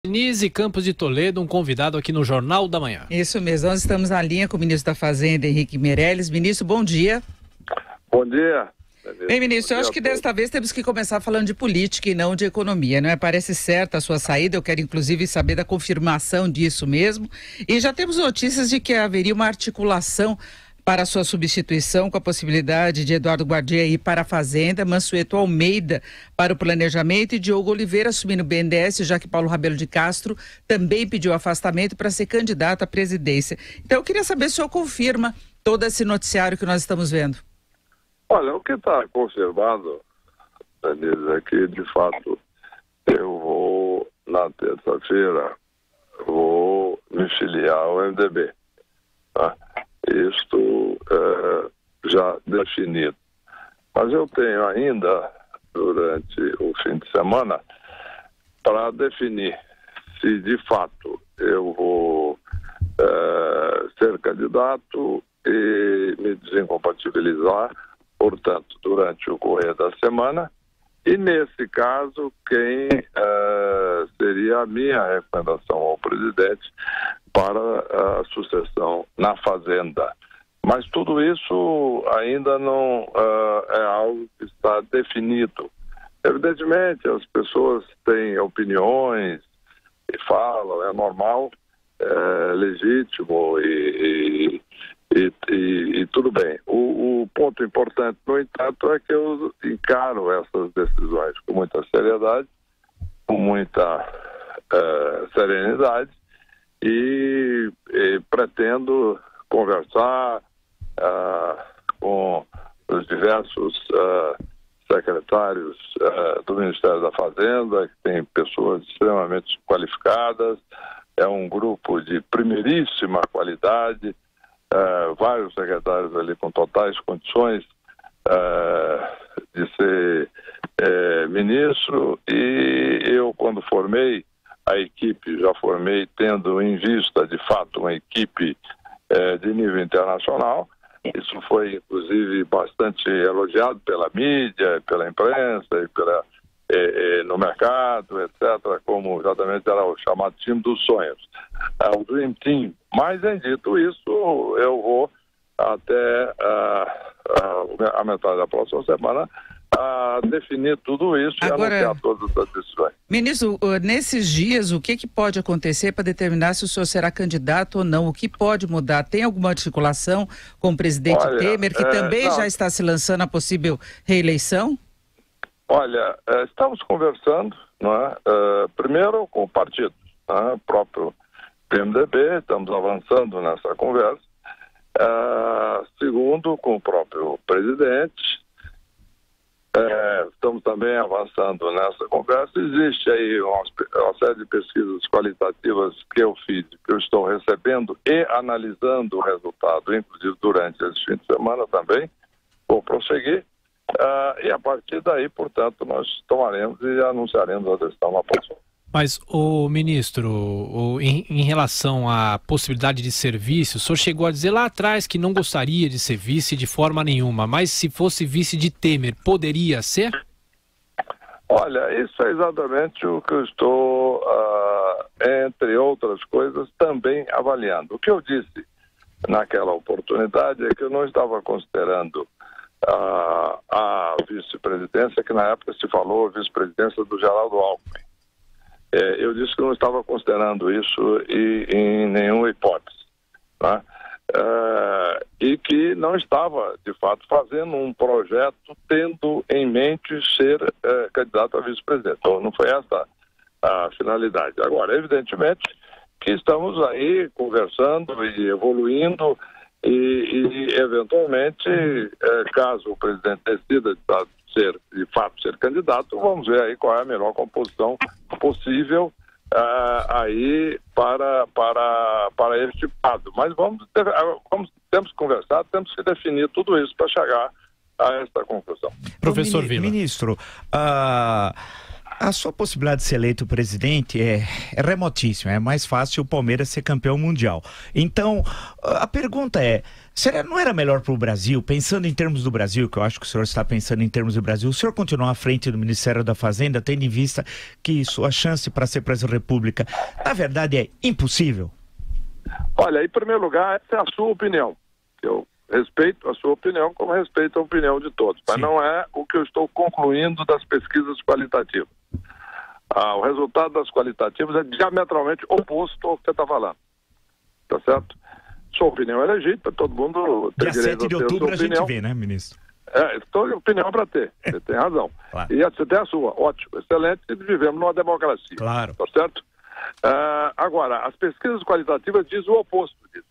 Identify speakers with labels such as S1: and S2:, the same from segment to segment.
S1: Denise Campos de Toledo, um convidado aqui no Jornal da Manhã.
S2: Isso mesmo, nós estamos na linha com o ministro da Fazenda, Henrique Meirelles. Ministro, bom dia.
S3: Bom dia.
S2: Bem, ministro, eu acho que desta vez temos que começar falando de política e não de economia, não é? Parece certa a sua saída, eu quero inclusive saber da confirmação disso mesmo. E já temos notícias de que haveria uma articulação para a sua substituição, com a possibilidade de Eduardo Guardia ir para a Fazenda, Mansueto Almeida para o Planejamento e Diogo Oliveira assumindo o BNDES, já que Paulo Rabelo de Castro também pediu afastamento para ser candidato à presidência. Então eu queria saber se o senhor confirma todo esse noticiário que nós estamos vendo.
S3: Olha, o que está confirmado, Denise, é que, de fato, eu vou, na terça-feira, vou me filiar ao MDB. Tá? Isto já definido. Mas eu tenho ainda, durante o fim de semana, para definir se, de fato, eu vou ser candidato e me desincompatibilizar, portanto, durante o correr da semana, e nesse caso, quem seria a minha recomendação ao presidente para a sucessão na Fazenda. Mas tudo isso ainda não é algo que está definido. Evidentemente, as pessoas têm opiniões e falam, é normal, é legítimo e tudo bem. O ponto importante, no entanto, é que eu encaro essas decisões com muita seriedade, com muita serenidade e pretendo conversar com os diversos secretários do Ministério da Fazenda, que tem pessoas extremamente qualificadas, é um grupo de primeiríssima qualidade, vários secretários ali com totais condições de ser ministro, e eu, quando formei a equipe, já formei tendo em vista, de fato, uma equipe de nível internacional. Isso foi, inclusive, bastante elogiado pela mídia, pela imprensa, e no mercado, etc., como exatamente era o chamado time dos sonhos, o Dream Team. Mas, em dito isso, eu vou até a metade da próxima semana definir tudo isso e anunciar todas as decisões.
S2: Ministro, nesses dias, o que pode acontecer para determinar se o senhor será candidato ou não? O que pode mudar? Tem alguma articulação com o presidente Temer, que também já está se lançando a possível reeleição?
S3: Olha, estamos conversando, não é? Primeiro com o partido, né? O próprio PMDB, estamos avançando nessa conversa. Segundo, com o próprio presidente, estamos também avançando nessa conversa. Existe aí uma série de pesquisas qualitativas que eu fiz, que eu estou recebendo e analisando o resultado, inclusive durante esse fim de semana também. Vou prosseguir. E a partir daí, portanto, nós tomaremos e anunciaremos a decisão na próxima.
S1: Mas, ministro, em relação à possibilidade de ser vice, o senhor chegou a dizer lá atrás que não gostaria de ser vice de forma nenhuma, mas se fosse vice de Temer, poderia ser?
S3: Olha, isso é exatamente o que eu estou, entre outras coisas, também avaliando. O que eu disse naquela oportunidade é que eu não estava considerando a vice-presidência, que na época se falou a vice-presidência do Geraldo Alckmin. Eu disse que não estava considerando isso em nenhuma hipótese, né? E que não estava, de fato, fazendo um projeto tendo em mente ser candidato a vice-presidente. Então, não foi essa a finalidade. Agora, evidentemente que estamos aí conversando e evoluindo e eventualmente, caso o presidente decida de fato ser candidato, vamos ver aí qual é a melhor composição possível aí para este quadro. Mas temos que conversar, temos que definir tudo isso para chegar a esta conclusão.
S1: Professor Vila.
S4: Ministro, A sua possibilidade de ser eleito presidente é remotíssima, é mais fácil o Palmeiras ser campeão mundial. Então, a pergunta é, não era melhor para o Brasil, pensando em termos do Brasil, que eu acho que o senhor está pensando em termos do Brasil, o senhor continuar à frente do Ministério da Fazenda, tendo em vista que sua chance para ser presidente da República, na verdade, é impossível?
S3: Olha, em primeiro lugar, essa é a sua opinião. Eu respeito a sua opinião, como respeito a opinião de todos. Mas não é o que eu estou concluindo das pesquisas qualitativas. O resultado das qualitativas é diametralmente oposto ao que você está falando. Tá certo? Sua opinião é legítima, todo mundo tem direito a ter a sua opinião. Dia 7 de outubro a gente vê, né, ministro?
S4: Estou
S3: em opinião para ter. Você tem razão.
S4: Claro.
S3: E você tem a sua. Ótimo, excelente. E vivemos numa democracia.
S4: Claro.
S3: Tá certo? Agora, as pesquisas qualitativas dizem o oposto disso.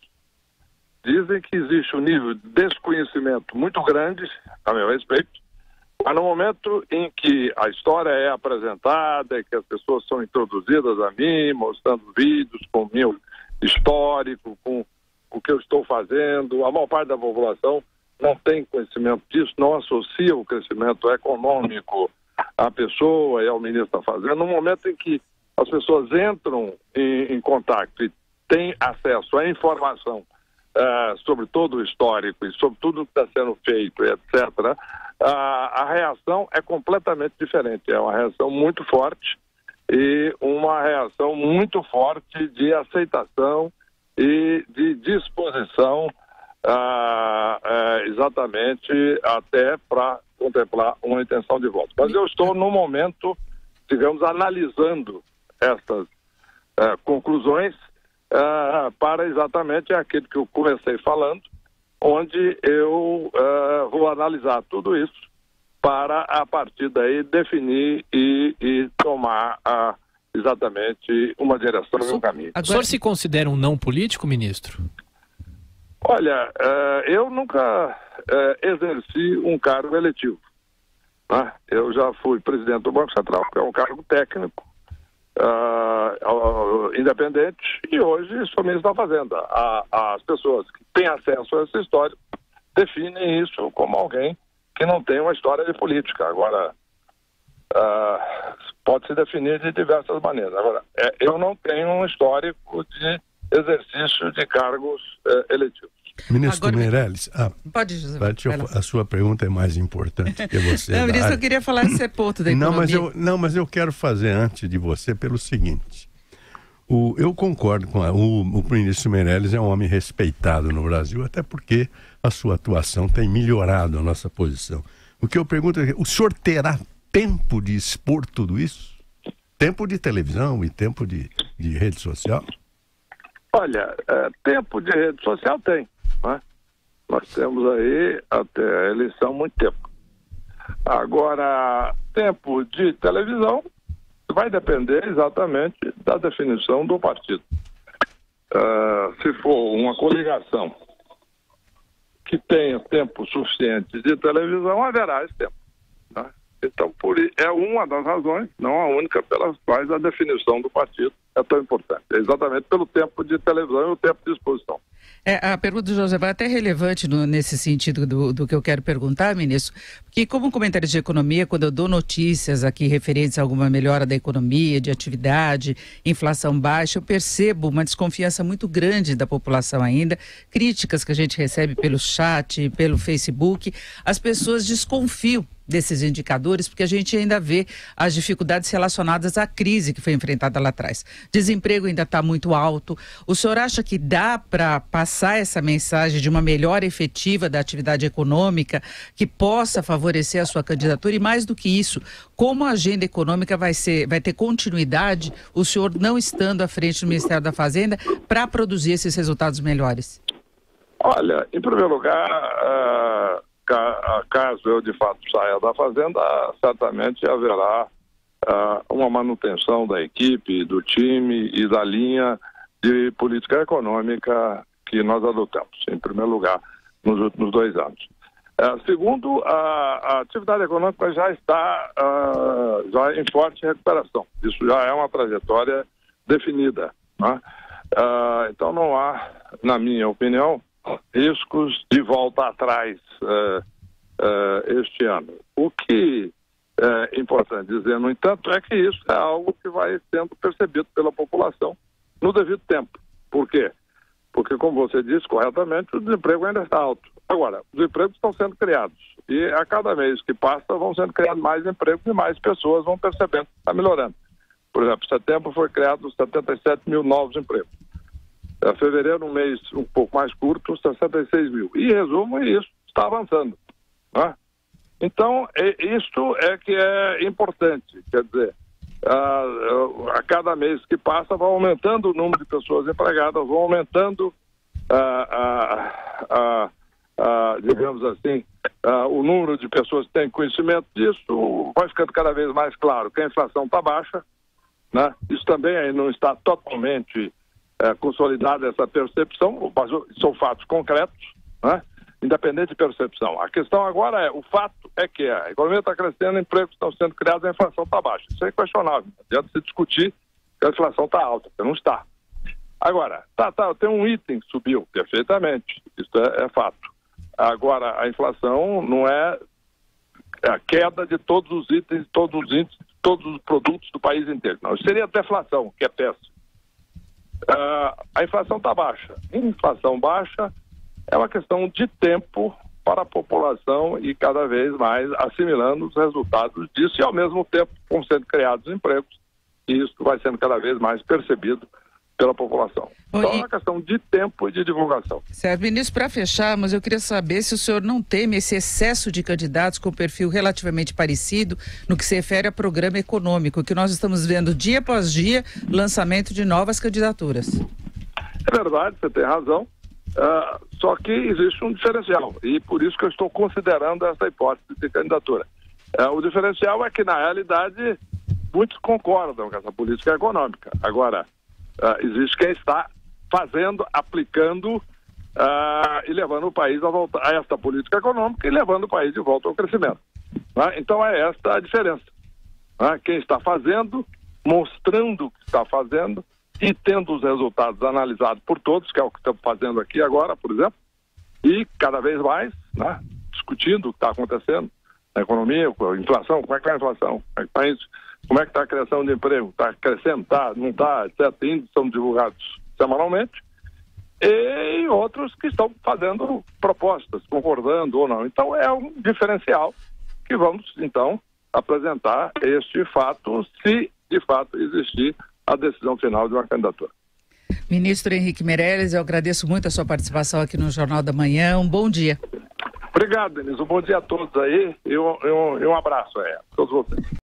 S3: Dizem que existe um nível de desconhecimento muito grande, a meu respeito, mas no momento em que a história é apresentada, que as pessoas são introduzidas a mim, mostrando vídeos com o meu histórico, com o que eu estou fazendo, a maior parte da população não tem conhecimento disso, não associa o crescimento econômico à pessoa e ao ministro da Fazenda. No momento em que as pessoas entram em contato e têm acesso à informação sobre todo o histórico e sobre tudo que está sendo feito, etc., a reação é completamente diferente. É uma reação muito forte e uma reação muito forte de aceitação e de disposição exatamente até para contemplar uma intenção de voto. Mas eu estou no momento, digamos, analisando essas conclusões para exatamente aquilo que eu comecei falando, onde eu vou analisar tudo isso para, a partir daí, definir e tomar exatamente uma direção e um caminho.
S1: O senhor se considera um não político, ministro?
S3: Olha, eu nunca exerci um cargo eletivo, né? Eu já fui presidente do Banco Central, que é um cargo técnico, independente, e hoje sou ministro da Fazenda. As pessoas que têm acesso a essa história definem isso como alguém que não tem uma história de política. Agora, pode se definir de diversas maneiras. Agora, eu não tenho um histórico de exercício de cargos eletivos.
S5: Ministro Meirelles,
S2: pode, José,
S5: a sua pergunta é mais importante que você.
S2: Não, ministro, eu queria falar desse ponto da economia.
S5: Mas eu quero fazer antes de você pelo seguinte. Eu concordo com o ministro Meirelles, é um homem respeitado no Brasil, até porque a sua atuação tem melhorado a nossa posição. O que eu pergunto é, o senhor terá tempo de expor tudo isso? Tempo de televisão e tempo de rede social?
S3: Olha, tempo de rede social tem, né? Nós temos aí até a eleição muito tempo. Agora, tempo de televisão vai depender exatamente da definição do partido. Se for uma coligação que tenha tempo suficiente de televisão, haverá esse tempo, né? Então, é uma das razões, não a única, pelas quais a definição do partido é tão importante. É exatamente pelo tempo de televisão e o tempo de exposição.
S2: A pergunta do José é até relevante nesse sentido do que eu quero perguntar, ministro, porque como comentarista de economia, quando eu dou notícias aqui referentes a alguma melhora da economia, de atividade, inflação baixa, eu percebo uma desconfiança muito grande da população ainda, críticas que a gente recebe pelo chat, pelo Facebook, as pessoas desconfiam desses indicadores, porque a gente ainda vê as dificuldades relacionadas à crise que foi enfrentada lá atrás. Desemprego ainda está muito alto. O senhor acha que dá para passar essa mensagem de uma melhora efetiva da atividade econômica que possa favorecer a sua candidatura? E mais do que isso, como a agenda econômica vai ter continuidade, o senhor não estando à frente do Ministério da Fazenda, para produzir esses resultados melhores?
S3: Olha, em primeiro lugar, caso eu de fato saia da Fazenda, certamente haverá uma manutenção da equipe, do time e da linha de política econômica que nós adotamos, em primeiro lugar, nos últimos 2 anos. Segundo, a atividade econômica já está já em forte recuperação. Isso já é uma trajetória definida, né? Então não há, na minha opinião, riscos de volta atrás este ano. O que importante dizer, no entanto, é que isso é algo que vai sendo percebido pela população no devido tempo. Por quê? Porque, como você disse corretamente, o desemprego ainda está alto. Agora, os empregos estão sendo criados e a cada mês que passa vão sendo criados mais empregos e mais pessoas vão percebendo que está melhorando. Por exemplo, em setembro foi criado 77 mil novos empregos. Fevereiro, um mês um pouco mais curto, 66 mil. E, em resumo, isso está avançando, né? Então, isto é que é importante, quer dizer, a cada mês que passa vai aumentando o número de pessoas empregadas, vão aumentando, digamos assim, o número de pessoas que têm conhecimento disso, vai ficando cada vez mais claro que a inflação está baixa, né? Isso também aí não está totalmente consolidada essa percepção, mas são fatos concretos, né? Independente de percepção. A questão agora o fato é que a economia está crescendo, empregos estão sendo criados, a inflação está baixa. Isso é inquestionável. Não adianta se discutir que a inflação está alta, porque não está. Agora, tem um item que subiu perfeitamente, isso é fato. Agora, a inflação não é a queda de todos os itens, todos os índices, todos os produtos do país inteiro. Não, isso seria a deflação, que é péssimo. A inflação está baixa. Inflação baixa é uma questão de tempo para a população e cada vez mais assimilando os resultados disso e ao mesmo tempo vão sendo criados empregos e isso vai sendo cada vez mais percebido pela população. Então é uma questão de tempo e de divulgação.
S2: Certo, ministro, para fecharmos, eu queria saber se o senhor não teme esse excesso de candidatos com perfil relativamente parecido no que se refere a programa econômico, que nós estamos vendo dia após dia lançamento de novas candidaturas.
S3: É verdade, você tem razão. Só que existe um diferencial e por isso que eu estou considerando essa hipótese de candidatura. O diferencial é que, na realidade, muitos concordam com essa política econômica. Agora, existe quem está fazendo, aplicando e levando o país a voltar a esta política econômica e levando o país de volta ao crescimento. Então é esta a diferença. Quem está fazendo, mostrando o que está fazendo e tendo os resultados analisados por todos, que é o que estamos fazendo aqui agora, por exemplo, e cada vez mais, discutindo o que está acontecendo na economia, a inflação, como é que está a inflação, como é que está isso, como é que está a criação de emprego, está crescendo, não está, etc. Índices são divulgados semanalmente, e outros que estão fazendo propostas, concordando ou não. Então é um diferencial que vamos, então, apresentar este fato, se de fato existir a decisão final de uma candidatura.
S2: Ministro Henrique Meirelles, eu agradeço muito a sua participação aqui no Jornal da Manhã. Um bom dia.
S3: Obrigado, Denise. Um bom dia a todos aí e um abraço a todos vocês.